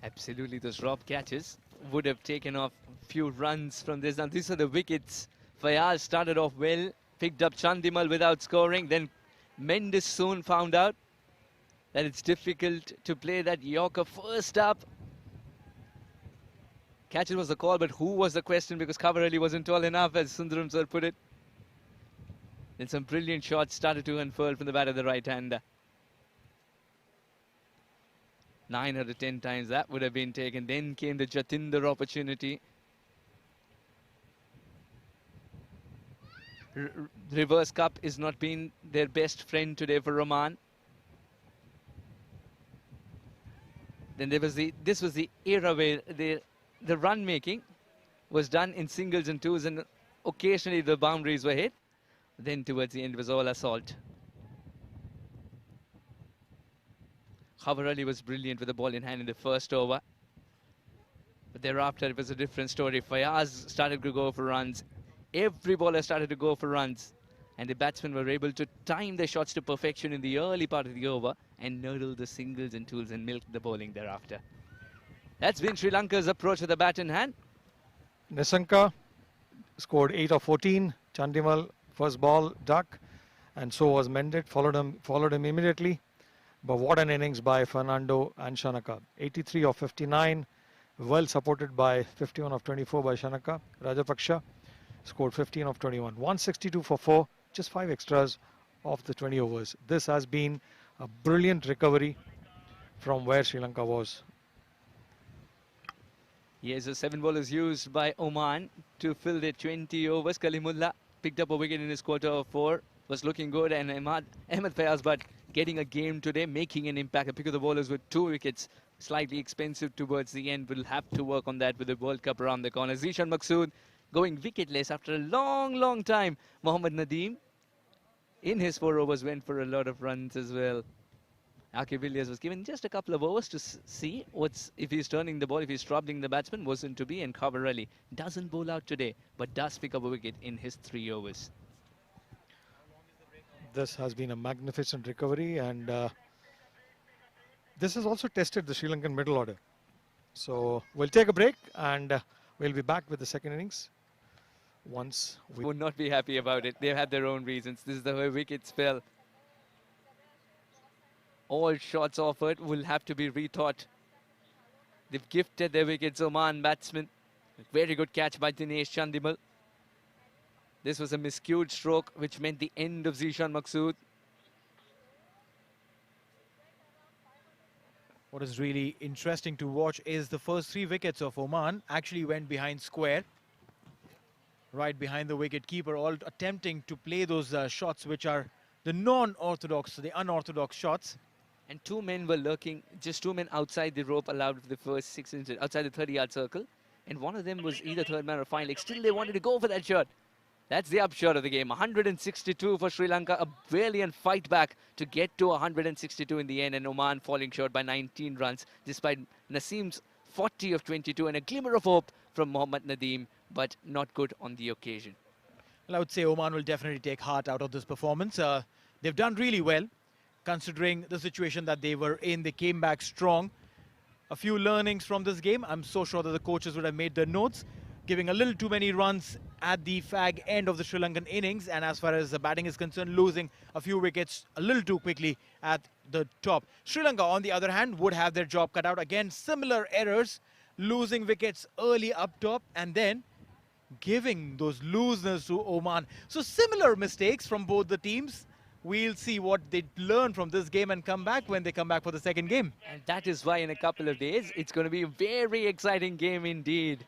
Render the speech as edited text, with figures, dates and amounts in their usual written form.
Absolutely, those drop catches would have taken off few runs from this. Now, these are the wickets. Fayaz started off well, picked up Chandimal without scoring. Then Mendes soon found out that it's difficult to play that Yorker first up. Catch it was the call, but who was the question, because cover really wasn't tall enough, as Sundaram sir put it. Then some brilliant shots started to unfurl from the bat of the right-hander. 9 out of 10 times that would have been taken. Then came the Jatinder opportunity. Reverse cup is not been their best friend today for Oman. Then this was the era where the run making was done in singles and twos, and occasionally the boundaries were hit. Then towards the end was all assault. Khabar Ali was brilliant with the ball in hand in the first over. But thereafter it was a different story. Fayaz started to go for runs. Every bowler started to go for runs. And the batsmen were able to time their shots to perfection in the early part of the over and nurgle the singles and twos and milk the bowling thereafter. That's been Sri Lanka's approach with the bat in hand. Nisanka scored 8 of 14. Chandimal first ball duck, and so was Mendit. Followed him immediately. But what an innings by Fernando and Shanaka. 83 of 59, well supported by 51 of 24 by Shanaka. Rajapaksha scored 15 of 21. 162 for 4, just 5 extras of the 20 overs. This has been a brilliant recovery from where Sri Lanka was. Yes, the 7 bowlers used by Oman to fill their 20 overs. Kalimullah picked up a wicket in his quarter of 4. Was looking good, and Ahmed Fayaz, but getting a game today, making an impact. A pick of the bowlers with 2 wickets, slightly expensive towards the end. We'll have to work on that with the World Cup around the corner. Zishan Maqsood going wicketless after a long time. Mohammad Nadeem in his 4 overs went for a lot of runs as well. Aqib Villiers was given just a couple of overs to see if he's turning the ball, if he's troubling the batsman. Wasn't to be, and Khabar Ali doesn't bowl out today, but does pick up a wicket in his 3 overs. This has been a magnificent recovery, and this has also tested the Sri Lankan middle order. So we'll take a break, and we'll be back with the second innings. Once we would not be happy about it. They've had their own reasons. This is the way wickets fell. All shots offered will have to be rethought. They've gifted their wickets, Oman batsmen. Very good catch by Dinesh Chandimal. This was a miscued stroke, which meant the end of Zishan Maqsood. What is really interesting to watch is the first 3 wickets of Oman actually went behind square, right behind the wicket keeper, all attempting to play those shots which are the non-orthodox, the unorthodox shots. And 2 men were lurking, just 2 men outside the rope allowed for the first 6 inches, outside the 30-yard circle. And one of them was either third man or fine leg. Still, they wanted to go for that shot. That's the upshot of the game. 162 for Sri Lanka. A brilliant fight back to get to 162 in the end. And Oman falling short by 19 runs, despite Naseem's 40 of 22 and a glimmer of hope from Mohammad Nadeem, but not good on the occasion. Well, I would say Oman will definitely take heart out of this performance. They've done really well, considering the situation that they were in. They came back strong. A few learnings from this game. I'm so sure that the coaches would have made their notes, giving a little too many runs at the fag end of the Sri Lankan innings, and as far as the batting is concerned, losing a few wickets a little too quickly at the top. Sri Lanka, on the other hand, would have their job cut out. Again, similar errors, losing wickets early up top and then giving those looseness to Oman. So similar mistakes from both the teams. We'll see what they learn from this game and come back when they come back for the second game. And that is why in a couple of days, it's going to be a very exciting game indeed.